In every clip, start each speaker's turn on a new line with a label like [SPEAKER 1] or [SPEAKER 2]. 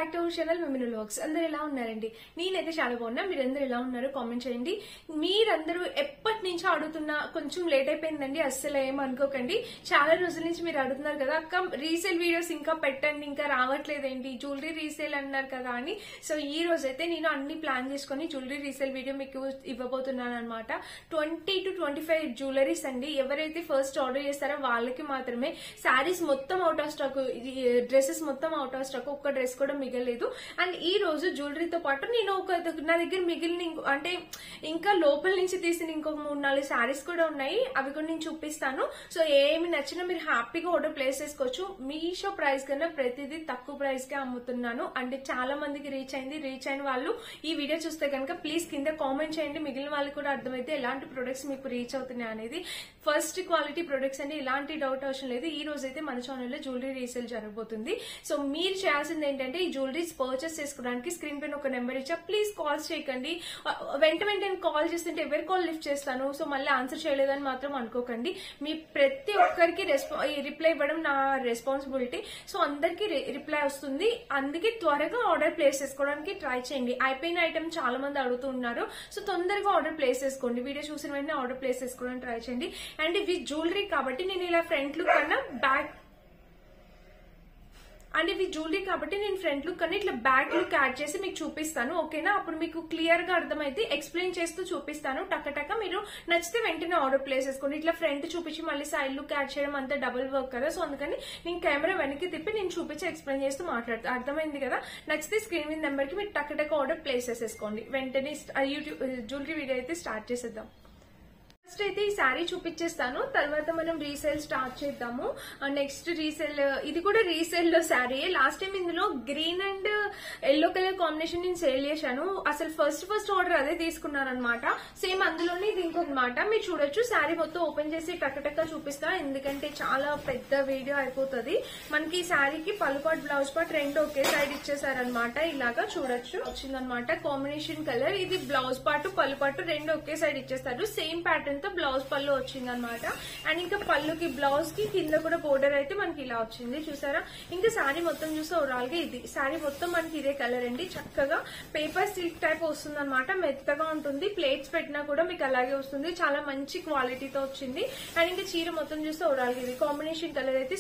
[SPEAKER 1] Back to our channel మిమినల్ vlogs. అందరూ ఎలా ఉన్నారండి? నేనైతే చాలా బాగున్నా. మీరందరూ ఎలా ఉన్నారో కామెంట్ చేయండి. మీరందరూ ఎప్పటి నుంచో అడుగుతున్నా, కొంచెం లేట్ అయిపోయిందండి, అస్సలు ఏమనుకోకండి. చాలా రోజుల నుంచి మీరు అడుగుతున్నారు కదా, అక్క రీసేల్ వీడియోస్ ఇంకా పెట్టండి, ఇంకా రావట్లేదేంటి, జ్యువెలరీ రీసేల్ అన్నారు కదా అని. సో ఈ రోజు అయితే నేను అన్ని ప్లాన్ చేసుకుని జ్యువెలరీ రీసేల్ వీడియో మీకు ఇవ్వబోతున్నాను అనమాట. 20 to 25 జ్యువెలరీస్ అండి. ఎవరైతే ఫస్ట్ ఆర్డర్ చేస్తారో వాళ్ళకి మాత్రమే. శారీస్ మొత్తం అవుట్ ఆఫ్ స్టాక్, డ్రెస్సెస్ మొత్తం అవుట్ ఆఫ్ స్టాక్, ఒక్క డ్రెస్ కూడా మిగలేదు. అండ్ ఈ రోజు జ్యువెలరీతో పాటు నేను నా దగ్గర మిగిలిన అంటే ఇంకా లోపల నుంచి తీసిన ఇంకొక 3-4 శారీస్ కూడా ఉన్నాయి. అవి కూడా నేను చూపిస్తాను. సో ఏమి నచ్చినా మీరు హ్యాపీగా ఆర్డర్ ప్లేస్ చేసుకోవచ్చు. మీషో ప్రైస్ కన్నా ప్రతిదీ తక్కువ ప్రైస్ కే అమ్ముతున్నాను. అంటే చాలా మందికి రీచ్ అయిన వాళ్ళు ఈ వీడియో చూస్తే కనుక ప్లీజ్ కింద కామెంట్ చేయండి. మిగిలిన వాళ్ళకి కూడా అర్థమైతే ఎలాంటి ప్రొడక్ట్స్ మీకు రీచ్ అవుతున్నాయి అనేది. ఫస్ట్ క్వాలిటీ ప్రొడక్ట్స్ అంటే ఎలాంటి డౌట్ అవసరం లేదు. ఈ రోజు అయితే మన ఛానల్లో జ్యువెలరీ రీసేల్ జరగబోతుంది. సో మీరు చేయాల్సింది ఏంటంటే ఈ జ్యువెలరీస్ పర్చేస్ చేసుకోవడానికి స్క్రీన్ పైన ఒక నెంబర్ ఇచ్చా, ప్లీజ్ కాల్స్ చేయకండి. వెంటనే కాల్ చేస్తుంటే ఎవరి కాల్ లిఫ్ట్ చేస్తాను, సో మళ్ళీ ఆన్సర్ చేయలేదని మాత్రం అనుకోకండి. మీ ప్రతి ఒక్కరికి రిప్లై ఇవ్వడం నా రెస్పాన్సిబిలిటీ. సో అందరికి రిప్లై వస్తుంది. అందుకే త్వరగా ఆర్డర్ ప్లేస్ చేసుకోవడానికి ట్రై చేయండి. అయిపోయిన ఐటమ్ చాలా మంది అడుగుతూ ఉన్నారు. సో తొందరగా ఆర్డర్ ప్లేస్ చేసుకోండి. వీడియో చూసిన వెంటనే ఆర్డర్ ప్లేస్ చేసుకోవడానికి ట్రై చేయండి. అండ్ ఇవి జ్యువెలరీ కాబట్టి నేను ఇలా ఫ్రంట్ లుక్ కన్నా బ్యాక్ అండ్ ఇవి జ్యువెలరీ కాబట్టి నేను ఫ్రంట్ లుక్ కన్నా ఇట్లా బ్యాక్ లుక్ యాడ్ చేసి మీకు చూపిస్తాను. ఓకేనా? అప్పుడు మీకు క్లియర్ గా అర్థమైతే ఎక్స్ప్లెయిన్ చేస్తూ చూపిస్తాను. టక్క మీరు నచ్చితే వెంటనే ఆర్డర్ ప్లేస్ చేసుకోండి. ఇట్లా ఫ్రంట్ చూపించి మళ్ళీ సైడ్ లుక్ యాడ్ చేయడం అంతా డబుల్ వర్క్ కదా. సో అందుకని నేను కెమెరా వెనక్కి తిప్పి నేను చూపించి ఎక్స్ప్లెయిన్ చేస్తూ మాట్లాడుతాను. అర్థమైంది కదా? నచ్చితే స్క్రీన్ మీద నెంబర్ కి మీరు టక్క ఆర్డర్ ప్లేస్ చేసేసుకోండి. వెంటనే జ్యువెలరీ వీడియో అయితే స్టార్ట్ చేసేద్దాం. ఫస్ట్ అయితే ఈ శారీ చూపించేస్తాను, తర్వాత మనం రీసేల్ స్టార్ట్ చేద్దాము. నెక్స్ట్ రీసేల్, ఇది కూడా రీసేల్ లో శారీ. లాస్ట్ టైం ఇందులో green and yellow colour combination నేను సేల్ చేశాను. అసలు ఫస్ట్ ఆర్డర్ అదే తీసుకున్నాను అనమాట. సేమ్ అందులోనే ఇది ఇంకొకమాట. మీరు చూడొచ్చు. శారీ మొత్తం ఓపెన్ చేసి టక్క చూపిస్తాను, ఎందుకంటే చాలా పెద్ద వీడియో అయిపోతుంది. మనకి ఈ శారీకి పళ్ళు పాటు బ్లౌజ్ పాటు రెండు ఒకే సైడ్ ఇచ్చేసారనమాట. ఇలాగా చూడొచ్చు వచ్చిందనమాట. కాంబినేషన్ కలర్ ఇది. బ్లౌజ్ పాటు పళ్ళు పాటు రెండు ఒకే సైడ్ ఇచ్చేస్తారు. సేమ్ ప్యాటర్న్ తో బ్లౌజ్ పళ్ళు వచ్చింది అనమాట. అండ్ ఇంకా పళ్ళుకి బ్లౌజ్ కి కింద కూడా బోర్డర్ అయితే మనకి ఇలా వచ్చింది, చూసారా? ఇంకా శారీ మొత్తం చూస్తే ఓవరాల్ గా ఇది శారీ మొత్తం మనకి ఇదే కలర్ అండి. చక్కగా పేపర్ సిల్క్ టైప్ వస్తుంది అనమాట. మెత్తగా ఉంటుంది. ప్లేట్స్ పెట్టినా కూడా మీకు అలాగే వస్తుంది. చాలా మంచి క్వాలిటీతో వచ్చింది. అండ్ ఇంకా చీర మొత్తం చూస్తే ఓవరాల్ గా ఇది కాంబినేషన్ కలర్ అయితే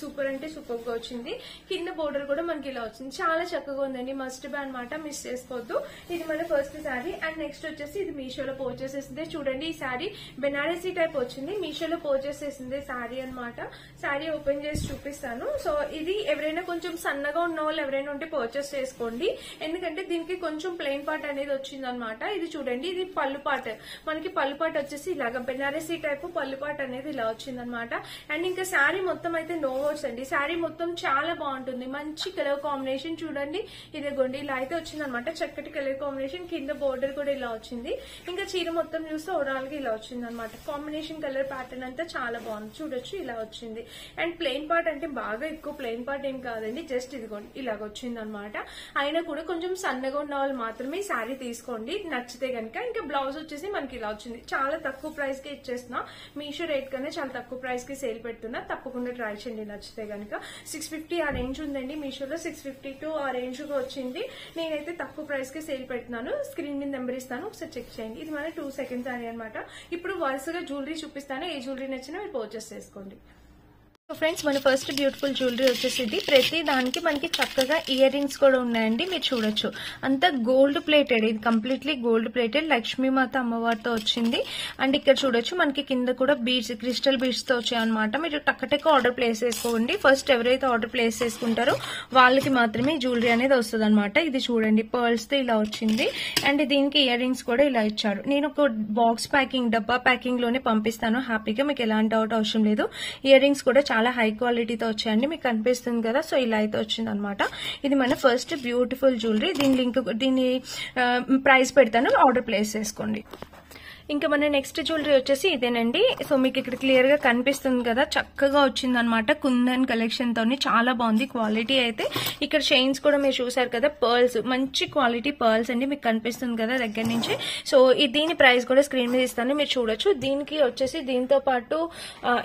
[SPEAKER 1] సూపర్ అంటే సూపర్ గా వచ్చింది. కింద బోర్డర్ కూడా మనకి ఇలా వచ్చింది. చాలా చక్కగా ఉందండి. మస్ట్ బై అనమాట, మిస్ చేసుకోవద్దు. ఇది మన ఫస్ట్ శారీ. అండ్ నెక్స్ట్ వచ్చేసి ఇది మీషోలో పర్చేస్ చేసింది. చూడండి, ఈ శారీ బెనారసీ టైప్ వచ్చింది. మీషోలో పర్చేస్ చేసింది శారీ అనమాట. శారీ ఓపెన్ చేసి చూపిస్తాను. సో ఇది ఎవరైనా కొంచెం సన్నగా ఉన్న వాళ్ళు ఎవరైనా ఉంటే పర్చేస్ చేసుకోండి, ఎందుకంటే దీనికి కొంచెం ప్లెయిన్ పార్ట్ అనేది వచ్చింది అనమాట. ఇది చూడండి, ఇది పళ్ళు పార్ట్. మనకి పళ్ళు పార్ట్ వచ్చేసి ఇలాగా బెనారసీ టైప్ పళ్ళు పార్ట్ అనేది ఇలా వచ్చింది అనమాట. అండ్ ఇంకా శారీ మొత్తం అయితే నో వర్డ్స్ అండి. శారీ మొత్తం చాలా బాగుంటుంది. మంచి కలర్ కాంబినేషన్ చూడండి. ఇదిగోండి ఇలా అయితే వచ్చింది అనమాట. చక్కటి కలర్ కాంబినేషన్. కింద బోర్డర్ కూడా ఇలా వచ్చింది. ఇంకా చీర మొత్తం చూస్తే ఓవరాల్ గా ఇలా వచ్చింది అనమాట. కాంబినేషన్ కలర్ ప్యాటర్న్ అంతా చాలా బాగుంది. చూడొచ్చు, ఇలా వచ్చింది. అండ్ ప్లెయిన్ పార్ట్ అంటే బాగా ఎక్కువ ప్లెయిన్ పార్ట్ ఏం కాదండి, జస్ట్ ఇదిగోండి ఇలాగ వచ్చింది అనమాట. అయినా కూడా కొంచెం సన్నగా ఉన్న వాళ్ళు మాత్రమే శారీ తీసుకోండి నచ్చితే కనుక. ఇంకా బ్లౌజ్ వచ్చేసి మనకి ఇలా వచ్చింది. చాలా తక్కువ ప్రైస్ కి ఇచ్చేస్తున్నా. మీషో రేట్ కన్నా చాలా తక్కువ ప్రైస్ కి సేల్ పెడుతున్నా. తప్పకుండా ట్రై చేయండి నచ్చితే కనుక. 650 ఆ రేంజ్ ఉందండి. మీషోలో 650 to ఆ రేంజ్ గా వచ్చింది. నేనైతే తక్కువ ప్రైస్ కి సేల్ పెడుతున్నాను. స్క్రీన్ మీద నెంబర్ ఇస్తాను, ఒకసారి చెక్ చేయండి. ఇది మన 2 సెకండ్ శారీ అనమాట. ఇప్పుడు వరుసగా జ్యువెలరీ చూపిస్తాను. ఏ జ్యువెలరీ నచ్చినా మీరు పర్చేస్ చేసుకోండి. సో ఫ్రెండ్స్, మన ఫస్ట్ బ్యూటిఫుల్ జ్యువెలరీ వచ్చేసి ఇది. ప్రతి దానికి మనకి చక్కగా ఇయర్ రింగ్స్ కూడా ఉన్నాయండి. మీరు చూడొచ్చు, అంతా గోల్డ్ ప్లేటెడ్. ఇది కంప్లీట్లీ గోల్డ్ ప్లేటెడ్. లక్ష్మీమాత అమ్మవారితో వచ్చింది. అండ్ ఇక్కడ చూడొచ్చు మనకి కింద కూడా బీడ్స్, క్రిస్టల్ బీడ్స్ తో వచ్చాయన్నమాట. మీరు టక్క ఆర్డర్ ప్లేస్ చేసుకోండి. ఫస్ట్ ఎవరైతే ఆర్డర్ ప్లేస్ చేసుకుంటారో వాళ్ళకి మాత్రమే జ్యువెలరీ అనేది వస్తుంది అనమాట. ఇది చూడండి, పర్ల్స్ తో ఇలా వచ్చింది. అండ్ దీనికి ఇయర్ రింగ్స్ కూడా ఇలా ఇచ్చారు. నేను ఒక బాక్స్ ప్యాకింగ్, డబ్బా ప్యాకింగ్ లోనే పంపిస్తాను హ్యాపీగా, మీకు ఎలాంటి డౌట్ అవసరం లేదు. ఇయర్ రింగ్స్ కూడా చాలా హై క్వాలిటీతో వచ్చాయండి. మీకు కనిపిస్తుంది కదా. సో ఇలా అయితే వచ్చింది అనమాట. ఇది మన ఫస్ట్ బ్యూటిఫుల్ జ్యువెలరీ. దీని లింక్, దీని ప్రైస్ పెడతాను, ఆర్డర్ ప్లేస్ చేసుకోండి. ఇంకా మన నెక్స్ట్ జ్యువెలరీ వచ్చేసి ఇదేనండి. సో మీకు ఇక్కడ క్లియర్ గా కనిపిస్తుంది కదా, చక్కగా వచ్చింది అనమాట. కుందన్ కలెక్షన్ తోని చాలా బాగుంది క్వాలిటీ అయితే. ఇక్కడ చైన్స్ కూడా మీరు చూసారు కదా, పర్ల్స్ మంచి క్వాలిటీ పర్ల్స్ అండి, మీకు కనిపిస్తుంది కదా దగ్గర నుంచి. సో దీని ప్రైస్ కూడా స్క్రీన్ మీద ఇస్తాను, మీరు చూడొచ్చు. దీనికి వచ్చేసి దీంతో పాటు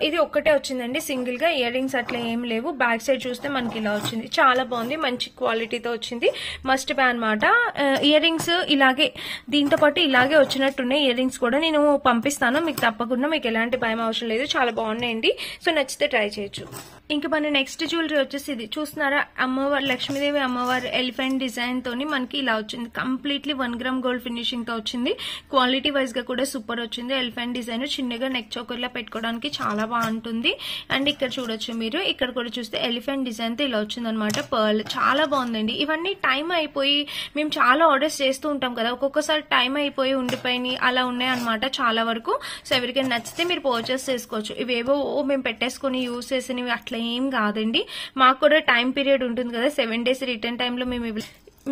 [SPEAKER 1] ఇది ఒక్కటే వచ్చిందండి సింగిల్ గా, ఇయర్ రింగ్స్ అట్లా ఏం లేవు. బ్యాక్ సైడ్ చూస్తే మనకి ఇలా వచ్చింది, చాలా బాగుంది, మంచి క్వాలిటీతో వచ్చింది. మస్ట్ బై అనమాట. ఇయర్ రింగ్స్ ఇలాగే దీంతో పాటు ఇలాగే వచ్చినట్టున్నాయి. ఇయర్ రింగ్స్ కూడా నేను పంపిస్తాను మీకు, తప్పకుండా మీకు ఎలాంటి భయం అవసరం లేదు, చాలా బాగున్నాయండి. సో నచ్చితే ట్రై చేయొచ్చు. ఇంకా మన నెక్స్ట్ జ్యువెలరీ వచ్చేసి ఇది చూస్తున్నారా, అమ్మవారు లక్ష్మీదేవి అమ్మవారు ఎలిఫెంట్ డిజైన్ తోని మనకి ఇలా వచ్చింది. కంప్లీట్లీ 1 గ్రామ్ గోల్డ్ ఫినిషింగ్ తో వచ్చింది. క్వాలిటీ వైజ్ గా కూడా సూపర్ వచ్చింది. ఎలిఫెంట్ డిజైన్ చిన్నగా నెక్ చోకర్ లా పెట్టుకోవడానికి చాలా బాగుంటుంది. అండ్ ఇక్కడ చూడొచ్చు మీరు, ఇక్కడ కూడా చూస్తే ఎలిఫెంట్ డిజైన్ తో ఇలా వచ్చింది అనమాట. పర్ల్ చాలా బాగుందండి. ఇవన్నీ టైం అయిపోయి మేము చాలా ఆర్డర్స్ చేస్తూ ఉంటాం కదా, ఒక్కొక్కసారి టైం అయిపోయి ఉండిపోయి అలా ఉన్నాయి అనమాట చాలా వరకు. సో ఎవరికైనా నచ్చితే మీరు పర్చేస్ చేసుకోవచ్చు. ఇవేవో మేము పెట్టేసుకుని యూజ్ చేసినవి అట్లా ఏం కాదండి. మాకు కూడా టైం పీరియడ్ ఉంటుంది కదా, 7 days రిటర్న్ టైంలో మేము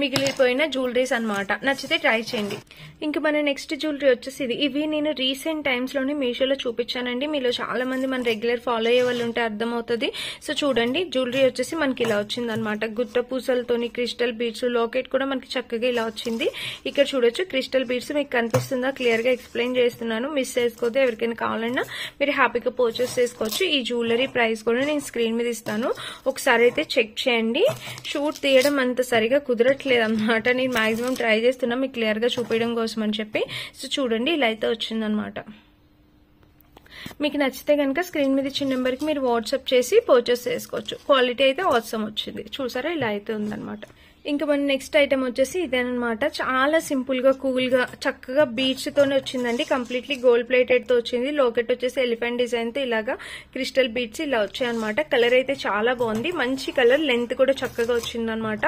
[SPEAKER 1] మిగిలిపోయిన జ్యువెలరీస్ అనమాట. నచ్చితే ట్రై చేయండి. ఇంకా మన నెక్స్ట్ జ్యువెలరీ వచ్చేసి ఇది. ఇవి నేను రీసెంట్ టైమ్స్ లోనే మీషోలో చూపించానండి. మీలో చాలా మంది మన రెగ్యులర్ ఫాలో అయ్యే వాళ్ళు ఉంటే అర్థమవుతుంది. సో చూడండి, జ్యువెలరీ వచ్చేసి మనకి ఇలా వచ్చింది అనమాట. గుట్ట పూసలతోని క్రిస్టల్ బీడ్స్, లాకెట్ కూడా మనకి చక్కగా ఇలా వచ్చింది. ఇక్కడ చూడొచ్చు క్రిస్టల్ బీడ్స్, మీకు కనిపిస్తుందా, క్లియర్ గా ఎక్స్ప్లెయిన్ చేస్తున్నాను, మిస్ చేసుకోవద్దు. ఎవరికైనా కావాలన్నా మీరు హ్యాపీగా పర్చేస్ చేసుకోవచ్చు. ఈ జ్యువెలరీ ప్రైస్ కూడా నేను స్క్రీన్ మీద ఇస్తాను, ఒకసారి అయితే చెక్ చేయండి. షూట్ తీయడం అంత సరిగా కుదరట్లేదు అన్నమాట, నేను మాక్సిమం ట్రై చేస్తున్నా మీకు క్లియర్ గా చూపించడం కోసం అని చెప్పి. సో చూడండి, ఇలా అయితే వచ్చిందనమాట. మీకు నచ్చితే కనుక స్క్రీన్ మీద ఇచ్చిన నెంబర్ కి మీరు వాట్సాప్ చేసి పర్చేస్ చేసుకోవచ్చు. క్వాలిటీ అయితే ఆసమ్ వచ్చింది, చూసారా ఇలా అయితే ఉందన్నమాట. ఇంకా మన నెక్స్ట్ ఐటమ్ వచ్చేసి ఇదేనమాట. చాలా సింపుల్ గా కూల్ గా చక్కగా బీడ్స్ తోనే వచ్చిందండి. కంప్లీట్లీ గోల్డ్ ప్లేటెడ్ తో వచ్చింది. లోకెట్ వచ్చేసి ఎలిఫెంట్ డిజైన్ తో ఇలాగా క్రిస్టల్ బీడ్స్ ఇలా వచ్చాయన్నమాట. కలర్ అయితే చాలా బాగుంది, మంచి కలర్, లెంత్ కూడా చక్కగా వచ్చిందనమాట.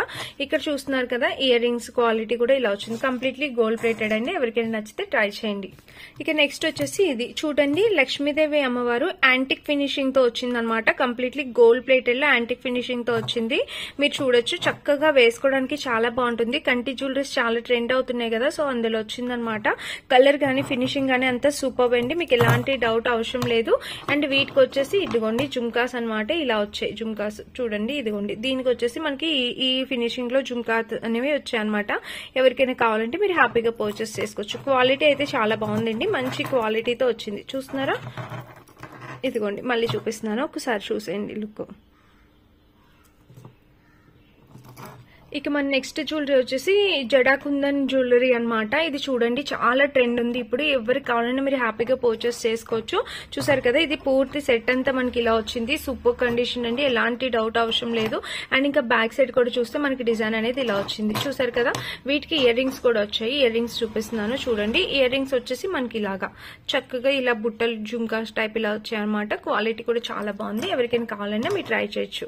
[SPEAKER 1] ఇక్కడ చూస్తున్నారు కదా, ఇయర్ రింగ్స్ క్వాలిటీ కూడా ఇలా వచ్చింది. కంప్లీట్లీ గోల్డ్ ప్లేటెడ్ అండి, ఎవరికైనా నచ్చితే ట్రై చేయండి. ఇక నెక్స్ట్ వచ్చేసి ఇది చూడండి, లక్ష్మీదేవి అమ్మవారు యాంటిక్ ఫినిషింగ్ తో వచ్చిందనమాట. కంప్లీట్లీ గోల్డ్ ప్లేటెడ్ లో యాంటిక్ ఫినిషింగ్ తో వచ్చింది. మీరు చూడొచ్చు, చక్కగా వేసుకోవడానికి చాలా బాగుంటుంది. కంటి జ్యువెలరీస్ చాలా ట్రెండ్ అవుతున్నాయి కదా, సో అందులో వచ్చిందనమాట. కలర్ గానీ ఫినిషింగ్ గానీ అంతా సూపర్ అండి, మీకు ఎలాంటి డౌట్ అవసరం లేదు. అండ్ వీటికి వచ్చేసి ఇదిగోండి జుమ్కాస్ అనమాట, ఇలా వచ్చాయి జుమ్కాస్ చూడండి. ఇదిగోండి దీనికి వచ్చేసి మనకి ఈ ఫినిషింగ్ లో జుమ్కాస్ అనేవి వచ్చాయి అనమాట. ఎవరికైనా కావాలంటే మీరు హ్యాపీగా పర్చేస్ చేసుకోవచ్చు. క్వాలిటీ అయితే చాలా బాగుందండి, మంచి క్వాలిటీతో వచ్చింది. చూస్తున్నారా, ఇదిగోండి మళ్ళీ చూపిస్తున్నాను, ఒకసారి చూసేయండి లుక్. ఇక మన నెక్స్ట్ జ్యువెలరీ వచ్చేసి జడాకుందన్ జ్యువెలరీ అనమాట. ఇది చూడండి చాలా ట్రెండ్ ఉంది ఇప్పుడు, ఎవరికి కావాలన్నా మీరు హ్యాపీగా పర్చేస్ చేసుకోవచ్చు. చూసారు కదా, ఇది పూర్తి సెట్ అంతా మనకి ఇలా వచ్చింది. సూపర్ కండిషన్ అండి, ఎలాంటి డౌట్ అవసరం లేదు. అండ్ ఇంకా బ్యాక్ సైడ్ కూడా చూస్తే మనకి డిజైన్ అనేది ఇలా వచ్చింది. చూసారు కదా, వీటికి ఇయర్ రింగ్స్ కూడా వచ్చాయి. ఇయర్ రింగ్స్ చూపిస్తున్నాను చూడండి. ఇయర్ రింగ్స్ వచ్చేసి మనకి ఇలాగా చక్కగా ఇలా బుట్టలు జుమ్కాస్ టైప్ ఇలా వచ్చాయి అనమాట. క్వాలిటీ కూడా చాలా బాగుంది, ఎవరికైనా కావాలన్నా మీరు ట్రై చేయొచ్చు.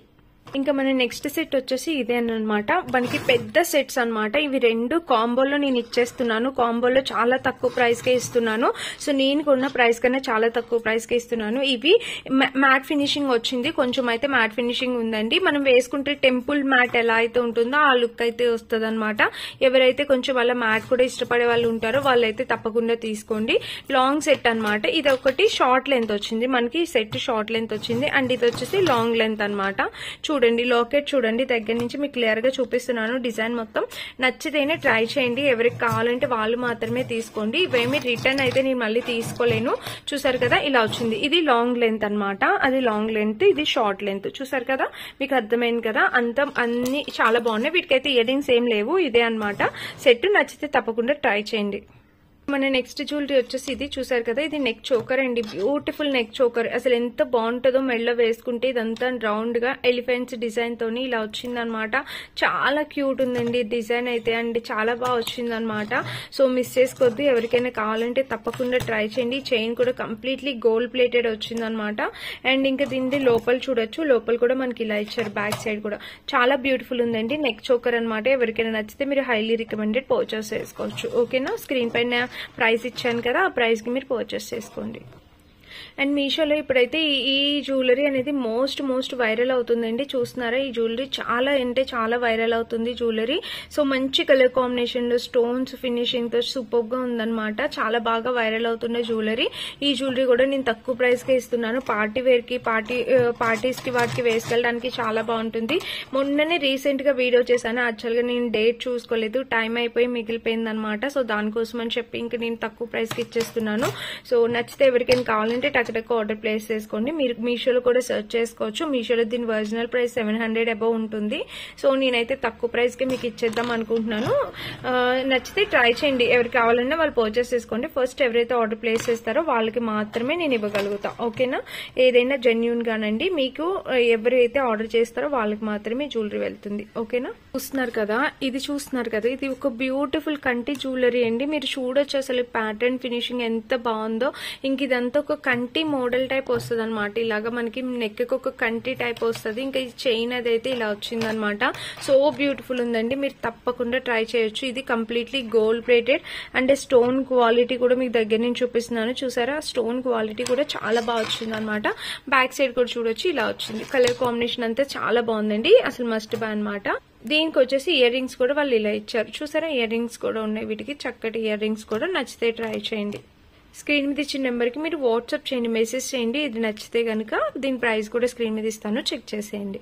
[SPEAKER 1] ఇంకా మన నెక్స్ట్ సెట్ వచ్చేసి ఇదే అనమాట. మనకి పెద్ద సెట్స్ అనమాట. ఇవి రెండు కాంబోలో నేను ఇచ్చేస్తున్నాను. కాంబోలో చాలా తక్కువ ప్రైస్ కే ఇస్తున్నాను. సో నేను కొన్న ప్రైస్ కన్నా చాలా తక్కువ ప్రైస్ కే ఇస్తున్నాను. ఇవి మ్యాట్ ఫినిషింగ్ వచ్చింది, కొంచెం అయితే మ్యాట్ ఫినిషింగ్ ఉందండి. మనం వేసుకుంటే టెంపుల్ మ్యాట్ ఎలా అయితే ఉంటుందో ఆ లుక్ అయితే వస్తుంది అనమాట. ఎవరైతే కొంచెం అలా మ్యాట్ కూడా ఇష్టపడే వాళ్ళు ఉంటారో వాళ్ళైతే తప్పకుండా తీసుకోండి. లాంగ్ సెట్ అనమాట. ఇది ఒకటి షార్ట్ లెంత్ వచ్చింది, మనకి సెట్ షార్ట్ లెంత్ వచ్చింది. అండ్ ఇది వచ్చేసి లాంగ్ లెంత్ అనమాట. చూడండి లాకెట్ చూడండి, దగ్గర నుంచి మీకు క్లియర్ గా చూపిస్తున్నాను. డిజైన్ మొత్తం నచ్చితేనే ట్రై చేయండి. ఎవరికి కావాలంటే వాళ్ళు మాత్రమే తీసుకోండి. ఇవేమి రిటర్న్ అయితే నేను మళ్ళీ తీసుకోలేను. చూసారు కదా, ఇలా వచ్చింది. ఇది లాంగ్ లెంత్ అనమాట, అది లాంగ్ లెంత్, ఇది షార్ట్ లెంత్. చూసారు కదా, మీకు అర్థమైంది కదా. అన్ని చాలా బాగున్నాయి. వీటికైతే ఇయర్ రింగ్స్ ఏం లేవు. ఇదే అనమాట సెట్. నచ్చితే తప్పకుండా ట్రై చేయండి. మన నెక్స్ట్ జ్యువెలరీ వచ్చేసి ఇది చూసారు కదా, ఇది నెక్ చోకర్ అండి. బ్యూటిఫుల్ నెక్ చోకర్, అసలు ఎంత బాగుంటుందో మెళ్ళ వేసుకుంటే. ఇదంతా రౌండ్ గా ఎలిఫెంట్స్ డిజైన్ తోని ఇలా వచ్చిందనమాట. చాలా క్యూట్ ఉందండి డిజైన్ అయితే, అండి చాలా బాగా వచ్చిందనమాట. సో మిస్ చేసుకోవద్దు, ఎవరికైనా కావాలంటే తప్పకుండా ట్రై చేయండి. చైన్ కూడా కంప్లీట్లీ గోల్డ్ ప్లేటెడ్ వచ్చిందనమాట. అండ్ ఇంకా దీని లోపల చూడొచ్చు, లోపల కూడా మనకి ఇలా ఇచ్చారు. బ్యాక్ సైడ్ కూడా చాలా బ్యూటిఫుల్ ఉందండి. నెక్ చోకర్ అనమాట. ఎవరికైనా నచ్చితే మీరు హైలీ రికమెండెడ్ పర్చేస్ చేసుకోవచ్చు. ఓకేనా, స్క్రీన్ పైన ప్రైస్ ఇచ్చాను కదా, ఆ ప్రైస్ కి మీరు పర్చేస్ చేసుకోండి. అండ్ మీషోలో ఇప్పుడైతే ఈ జ్యువెలరీ అనేది మోస్ట్ వైరల్ అవుతుందండి. చూస్తున్నారా, ఈ జ్యువెలరీ చాలా అంటే చాలా వైరల్ అవుతుంది జ్యువెలరీ. సో మంచి కలర్ కాంబినేషన్ లో స్టోన్స్ ఫినిషింగ్ తో సూపర్ గా ఉందన్నమాట. చాలా బాగా వైరల్ అవుతున్న జ్యువెలరీ. ఈ జ్యువెలరీ కూడా నేను తక్కువ ప్రైస్ కి ఇస్తున్నాను. పార్టీ వేర్ కి పార్టీస్ కి వాటికి వేసుకెళ్ళడానికి చాలా బాగుంటుంది. మొన్ననే రీసెంట్ గా వీడియో చేశాను. యాక్చువల్ గా నేను డేట్ చూసుకోలేదు, టైం అయిపోయి మిగిలిపోయింది అనమాట. సో దానికోసం అని చెప్పి ఇంకా నేను తక్కువ ప్రైస్ కి ఇచ్చేస్తున్నాను. సో నచ్చితే ఎవరికైనా కావాలంటే టక్ ఆర్డర్ ప్లేస్ చేసుకోండి. మీరు మీషోలో కూడా సెర్చ్ చేసుకోవచ్చు. మీషోలో దీని ఒరిజినల్ ప్రైస్ 700 అబౌవ్ ఉంటుంది. సో నేనైతే తక్కువ ప్రైస్ కి మీకు ఇచ్చేద్దాం అనుకుంటున్నాను. నచ్చితే ట్రై చేయండి. ఎవరికి కావాలన్నా వాళ్ళు పర్చేస్ చేసుకోండి. ఫస్ట్ ఎవరైతే ఆర్డర్ ప్లేస్ చేస్తారో వాళ్ళకి మాత్రమే నేను ఇవ్వగలుగుతా. ఓకేనా, ఏదైనా జెన్యూన్ గానండి. మీకు ఎవరైతే ఆర్డర్ చేస్తారో వాళ్ళకి మాత్రమే జ్యువెలరీ వెళ్తుంది. ఓకేనా, చూస్తున్నారు కదా, ఇది ఒక బ్యూటిఫుల్ కంటి జ్యువెలరీ అండి. మీరు చూడొచ్చు అసలు ప్యాటర్న్ ఫినిషింగ్ ఎంత బాగుందో. ఇంక ఇదంతా ఒక కంటి మోడల్ టైప్ వస్తుంది అనమాట. ఇలాగా మనకి నెక్ కి ఒక కంటి టైప్ వస్తుంది. ఇంకా ఈ చైన్ అదైతే ఇలా వచ్చింది అనమాట. సో బ్యూటిఫుల్ ఉందండి. మీరు తప్పకుండా ట్రై చేయొచ్చు. ఇది completely gold plated and stone quality కూడా మీకు దగ్గర నుంచి చూపిస్తున్నాను. చూసారా, స్టోన్ క్వాలిటీ కూడా చాలా బాగా వచ్చింది అనమాట. బ్యాక్ సైడ్ కూడా చూడొచ్చు, ఇలా వచ్చింది. కలర్ కాంబినేషన్ అంతా చాలా బాగుందండి. అసలు మస్ట్ బై అనమాట. దీనికి వచ్చేసి ఇయర్ రింగ్స్ కూడా వాళ్ళు ఇలా ఇచ్చారు. చూసారా, ఇయర్ రింగ్స్ కూడా ఉన్నాయి. వీటికి చక్కటి ఇయర్ రింగ్స్ కూడా. నచ్చితే ట్రై చేయండి. స్క్రీన్ మీద ఇచ్చిన నెంబర్ కి మీరు వాట్సాప్ చేయండి, మెసేజ్ చేయండి. ఇది నచ్చితే గనక దీని ప్రైస్ కూడా స్క్రీన్ మీద ఇస్తాను, చెక్ చేసేయండి.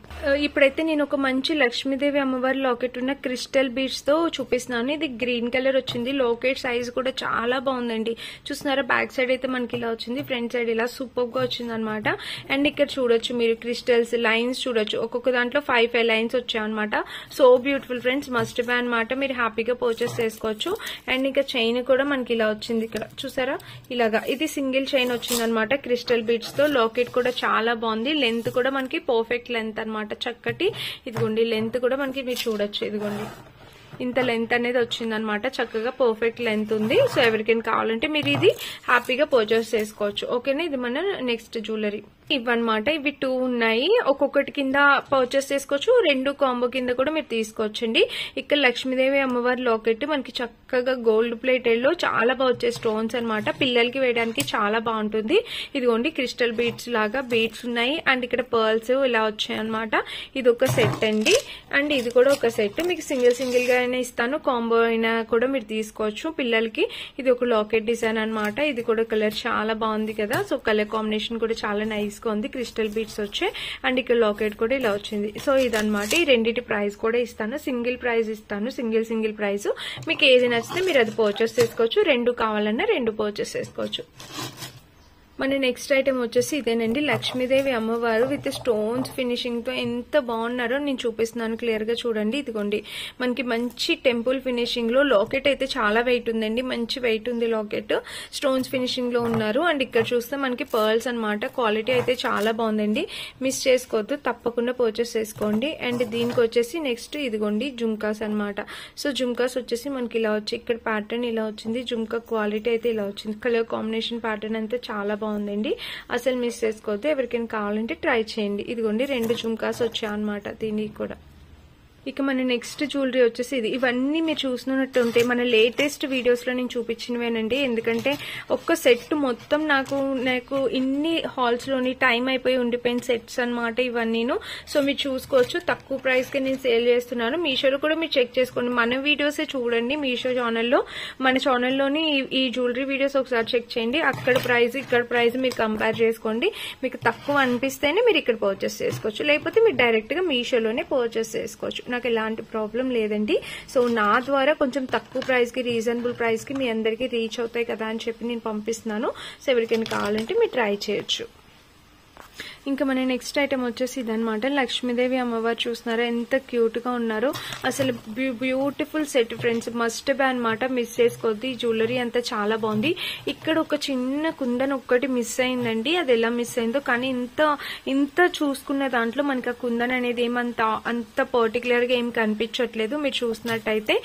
[SPEAKER 1] ఇప్పుడైతే నేను ఒక మంచి లక్ష్మీదేవి అమ్మవారి లాకెట్ ఉన్న క్రిస్టల్ బీడ్స్ తో చూపిస్తున్నాను. ఇది గ్రీన్ కలర్ వచ్చింది. లాకెట్ సైజ్ కూడా చాలా బాగుందండి. చూస్తున్నారా, బ్యాక్ సైడ్ అయితే మనకి ఇలా వచ్చింది, ఫ్రంట్ సైడ్ ఇలా సూపర్ గా వచ్చింది అనమాట. అండ్ ఇక్కడ చూడొచ్చు మీరు క్రిస్టల్స్ లైన్స్ చూడొచ్చు. ఒక్కొక్క దాంట్లో 5 లైన్స్ వచ్చాయి అనమాట. So beautiful friends, must by అనమాట. మీరు హ్యాపీగా పర్చేస్ చేసుకోవచ్చు. అండ్ ఇంకా చైన్ కూడా మనకి ఇలా వచ్చింది. ఇక్కడ చూసారా, ఇలాగా ఇది సింగిల్ చైన్ వచ్చింది అనమాట క్రిస్టల్ బీడ్స్ తో. లాకెట్ కూడా చాలా బాగుంది. లెంత్ కూడా మనకి పర్ఫెక్ట్ లెంత్ అనమాట. చక్కటి ఇదిగోండి లెంత్ కూడా మనకి మీరు చూడొచ్చు. ఇదిగోండి ఇంత లెంత్ అనేది వచ్చింది అనమాట. చక్కగా పర్ఫెక్ట్ లెంత్ ఉంది. సో ఎవరికైనా కావాలంటే మీరు ఇది హ్యాపీగా పర్చేస్ చేసుకోవచ్చు. ఓకేనా, ఇది మన నెక్స్ట్ జ్యువెలరీ ఇవన్నమాట. ఇవి 2 ఉన్నాయి. ఒక్కొక్కటి కింద పర్చేస్ చేసుకోవచ్చు, 2 కాంబో కింద కూడా మీరు తీసుకోవచ్చండి. ఇక్కడ లక్ష్మీదేవి అమ్మవారి లాకెట్ మనకి చక్కగా గోల్డ్ ప్లేటెడ్ లో చాలా బాగా వచ్చే స్టోన్స్ అనమాట. పిల్లలకి వేయడానికి చాలా బాగుంటుంది. ఇదిగోండి క్రిస్టల్ బీడ్స్ లాగా బీడ్స్ ఉన్నాయి. అండ్ ఇక్కడ పర్ల్స్ ఇలా వచ్చాయి అనమాట. ఇది ఒక సెట్ అండి. అండ్ ఇది కూడా ఒక సెట్. మీకు సింగిల్ గా అయినా ఇస్తాను, కాంబో అయినా కూడా మీరు తీసుకోవచ్చు పిల్లలకి. ఇది ఒక లాకెట్ డిజైన్ అనమాట. ఇది కూడా కలర్ చాలా బాగుంది కదా. సో కలర్ కాంబినేషన్ కూడా చాలా నైస్ గా ఉంది. క్రిస్టల్ బీడ్స్ వచ్చాయి. అండ్ ఇక్కడ లాకెట్ కూడా ఇలా వచ్చింది. సో ఇదన్నమాట. ఈ రెండింటి ప్రైస్ కూడా ఇస్తాను, సింగిల్ ప్రైస్ ఇస్తాను. Single price. మీకు ఏది నచ్చితే మీరు అది పర్చేస్ చేసుకోవచ్చు. 2 కావాలన్నా 2 పర్చేస్ చేసుకోవచ్చు. మన నెక్స్ట్ ఐటమ్ వచ్చేసి ఇదేనండి, లక్ష్మీదేవి అమ్మవారు విత్ స్టోన్స్ ఫినిషింగ్ తో ఎంత బాగున్నారో నేను చూపిస్తున్నాను. క్లియర్ గా చూడండి. ఇదిగోండి మనకి మంచి టెంపుల్ ఫినిషింగ్ లో లాకెట్ అయితే చాలా వెయిట్ ఉందండి. మంచి వెయిట్ ఉంది లాకెట్. స్టోన్స్ ఫినిషింగ్ లో ఉన్నారు. అండ్ ఇక్కడ చూస్తే మనకి పర్ల్స్ అనమాట. క్వాలిటీ అయితే చాలా బాగుందండి. మిస్ చేసుకోవద్దు, తప్పకుండా పర్చేస్ చేసుకోండి. అండ్ దీనికి వచ్చేసి నెక్స్ట్ ఇదిగోండి జుమ్కాస్ అనమాట. సో జుమ్కాస్ వచ్చేసి మనకి ఇలా వచ్చి ఇక్కడ ప్యాటర్న్ ఇలా వచ్చింది. జుమ్కా క్వాలిటీ అయితే ఇలా వచ్చింది. కలర్ కాంబినేషన్ ప్యాటర్న్ అంతా చాలా బాగుందండి. అసలు మిస్ చేసుకోవద్దు. ఎవరికైనా కావాలంటే ట్రై చేయండి. ఇదిగోండి 2 జుమ్కాస్ వచ్చాయి అనమాట దీనికి కూడా. ఇక మన నెక్స్ట్ జ్యువెలరీ వచ్చేసి ఇది. ఇవన్నీ మీరు చూసినట్టుంటే మన లేటెస్ట్ వీడియోస్ లో నేను చూపించినవేనండి. ఎందుకంటే ఒక్క సెట్ మొత్తం నాకు ఇన్ని హాల్స్ లోని టైం అయిపోయి ఉండిపోయిన సెట్స్ అనమాట ఇవన్నీను. సో మీరు చూసుకోవచ్చు, తక్కువ ప్రైస్ కి నేను సేల్ చేస్తున్నాను. మీషోలో కూడా మీరు చెక్ చేసుకోండి. మన వీడియోసే చూడండి. మీషో ఛానల్లో మన ఛానల్లోని ఈ జ్యువెలరీ వీడియోస్ ఒకసారి చెక్ చేయండి. అక్కడ ప్రైస్ ఇక్కడ ప్రైస్ మీరు కంపేర్ చేసుకోండి. మీకు తక్కువ అనిపిస్తేనే మీరు ఇక్కడ పర్చేస్ చేసుకోవచ్చు. లేకపోతే మీరు డైరెక్ట్ గా మీషోలోనే పర్చేస్ చేసుకోవచ్చు. నాకు ఎలాంటి ప్రాబ్లం లేదండి. సో నా ద్వారా కొంచెం తక్కువ ప్రైస్ కి రీజనబుల్ ప్రైస్ కి మీ అందరికీ రీచ్ అవుతాయి కదా అని చెప్పి నేను పంపిస్తున్నాను. సో ఎవరికైనా కావాలంటే మీరు ట్రై చేయొచ్చు. ఇంకా మన నెక్స్ట్ ఐటమ్ వచ్చేసి ఇదనమాట. లక్ష్మీదేవి అమ్మవారు చూస్తున్నారా ఎంత క్యూట్ గా ఉన్నారో. అసలు beautiful set friends, must by అనమాట. మిస్ చేసుకోవద్దు. ఈ జ్యువెలరీ అంతా చాలా బాగుంది. ఇక్కడ ఒక చిన్న కుందన్ ఒక్కటి మిస్ అయిందండి. అది ఎలా మిస్ అయిందో కానీ ఇంత చూసుకున్న దాంట్లో మనకి ఆ కుందన్ అనేది అంత పర్టికులర్ గా ఏం కనిపించట్లేదు. మీరు చూసినట్టయితే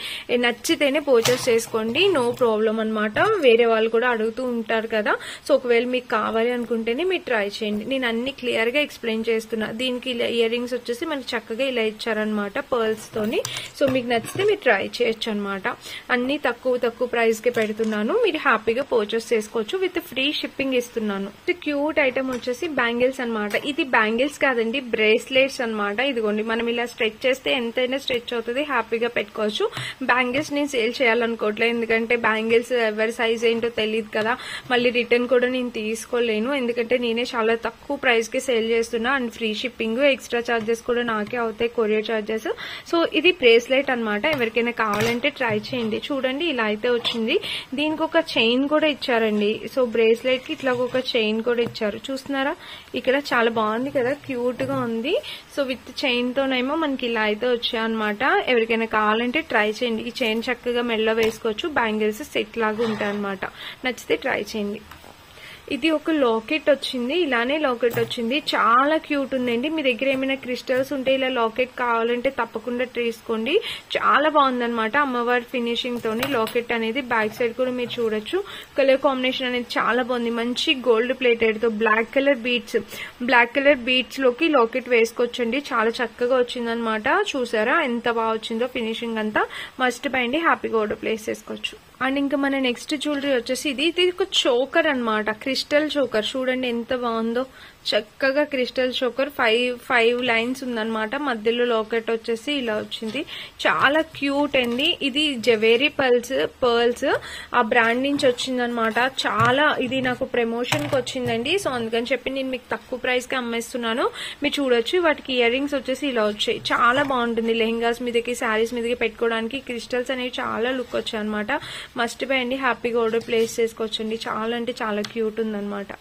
[SPEAKER 1] నచ్చితేనే పర్చేస్ చేసుకోండి, నో ప్రాబ్లం అనమాట. వేరే వాళ్ళు కూడా అడుగుతూ ఉంటారు కదా. సో ఒకవేళ మీకు కావాలి అనుకుంటేనే మీరు ట్రై చేయండి. నేను అన్ని క్లియర్ గా ఎక్స్ప్లెయిన్ చేస్తున్నా. దీనికి ఇయర్ రింగ్స్ వచ్చేసి మనకి చక్కగా ఇలా ఇచ్చారనమాట పర్ల్స్ తోని. సో మీకు నచ్చితే మీరు ట్రై చేయొచ్చు అనమాట. అన్ని తక్కువ ప్రైస్ కి పెడుతున్నాను, మీరు హ్యాపీగా పర్చేస్ చేసుకోవచ్చు. విత్ ఫ్రీ షిప్పింగ్ ఇస్తున్నాను. క్యూట్ ఐటమ్ వచ్చేసి బ్యాంగిల్స్ అనమాట. ఇది బ్యాంగిల్స్ కాదండి, బ్రేస్లెట్స్ అనమాట. ఇదిగోండి, మనం ఇలా స్ట్రెచ్ చేస్తే ఎంతైనా స్ట్రెచ్ అవుతుంది, హ్యాపీగా పెట్టుకోవచ్చు. బ్యాంగిల్స్ నేను సేల్ చేయాలనుకోవట్లేదు, ఎందుకంటే బ్యాంగిల్స్ ఎవరి సైజ్ ఏంటో తెలియదు కదా, మళ్ళీ రిటర్న్ కూడా నేను తీసుకోలేను, ఎందుకంటే నేనే చాలా తక్కువ ప్రైస్ కి సేల్ చేస్తున్నా. And free shipping, extra charges కూడా నాకే అవుతాయి, కొరియర్ చార్జెస్. సో ఇది బ్రేస్లెట్ అనమాట. ఎవరికైనా కావాలంటే ట్రై చేయండి. చూడండి ఇలా అయితే వచ్చింది. దీనికి ఒక చైన్ కూడా ఇచ్చారండి. సో బ్రేస్లెట్ కి ఇట్లా ఒక చైన్ కూడా ఇచ్చారు, చూస్తున్నారా ఇక్కడ, చాలా బాగుంది కదా, క్యూట్ గా ఉంది. సో విత్ చైన్ తోనేమో మనకి ఇలా అయితే వచ్చాయన్నమాట. ఎవరికైనా కావాలంటే ట్రై చేయండి. ఈ చైన్ చక్కగా మెడలో వేసుకోవచ్చు, బ్యాంగిల్స్ సెట్ లాగా ఉంటాయి అనమాట. నచ్చితే ట్రై చేయండి. ఇది ఒక లాకెట్ వచ్చింది, ఇలానే లాకెట్ వచ్చింది, చాలా క్యూట్ ఉందండి. మీ దగ్గర ఏమైనా క్రిస్టల్స్ ఉంటే ఇలా లాకెట్ కావాలంటే తప్పకుండా తీసుకోండి. చాలా బాగుందన్నమాట. అమ్మవారి ఫినిషింగ్ తోని లాకెట్ అనేది బ్యాక్ సైడ్ కూడా మీరు చూడొచ్చు. కలర్ కాంబినేషన్ అనేది చాలా బాగుంది. మంచి గోల్డ్ ప్లేటెడ్ తో బ్లాక్ కలర్ బీడ్స్ లోకి లాకెట్ వేసుకోవచ్చండి. చాలా చక్కగా వచ్చిందనమాట. చూసారా ఎంత బాగా వచ్చిందో ఫినిషింగ్ అంతా. మస్ట్ బై అండి, హ్యాపీగా ఆర్డర్ ప్లేస్ చేసుకోవచ్చు. అండ్ ఇంకా మన నెక్స్ట్ జ్యువెలరీ వచ్చేసి ఇది ఒక చోకర్ అనమాట, క్రిస్టల్ చోకర్. చూడండి ఎంత బాగుందో, చక్కగా క్రిస్టల్ చోకర్. ఫైవ్ లైన్స్ ఉందన్నమాట. మధ్యలో లాకెట్ వచ్చేసి ఇలా వచ్చింది, చాలా క్యూట్ అండి. ఇది జవేరీ పర్ల్స్ ఆ బ్రాండ్ నుంచి వచ్చిందనమాట. చాలా ఇది నాకు ప్రమోషన్ కి వచ్చిందండి. సో అందుకని చెప్పి నేను మీకు తక్కువ ప్రైస్ కి అమ్మేస్తున్నాను. మీరు చూడొచ్చు, వాటికి ఇయర్ రింగ్స్ వచ్చేసి ఇలా వచ్చాయి. చాలా బాగుంటుంది లెహంగాస్ మీదకి, శారీస్ మీదకి పెట్టుకోవడానికి. క్రిస్టల్స్ అనేవి చాలా లుక్ వచ్చాయి అనమాట. మస్ట్ బై అండి, హ్యాపీగా ఆర్డర్ ప్లేస్ చేసుకోవచ్చండి. చాలా అంటే చాలా క్యూట్ ఉందన్నమాట.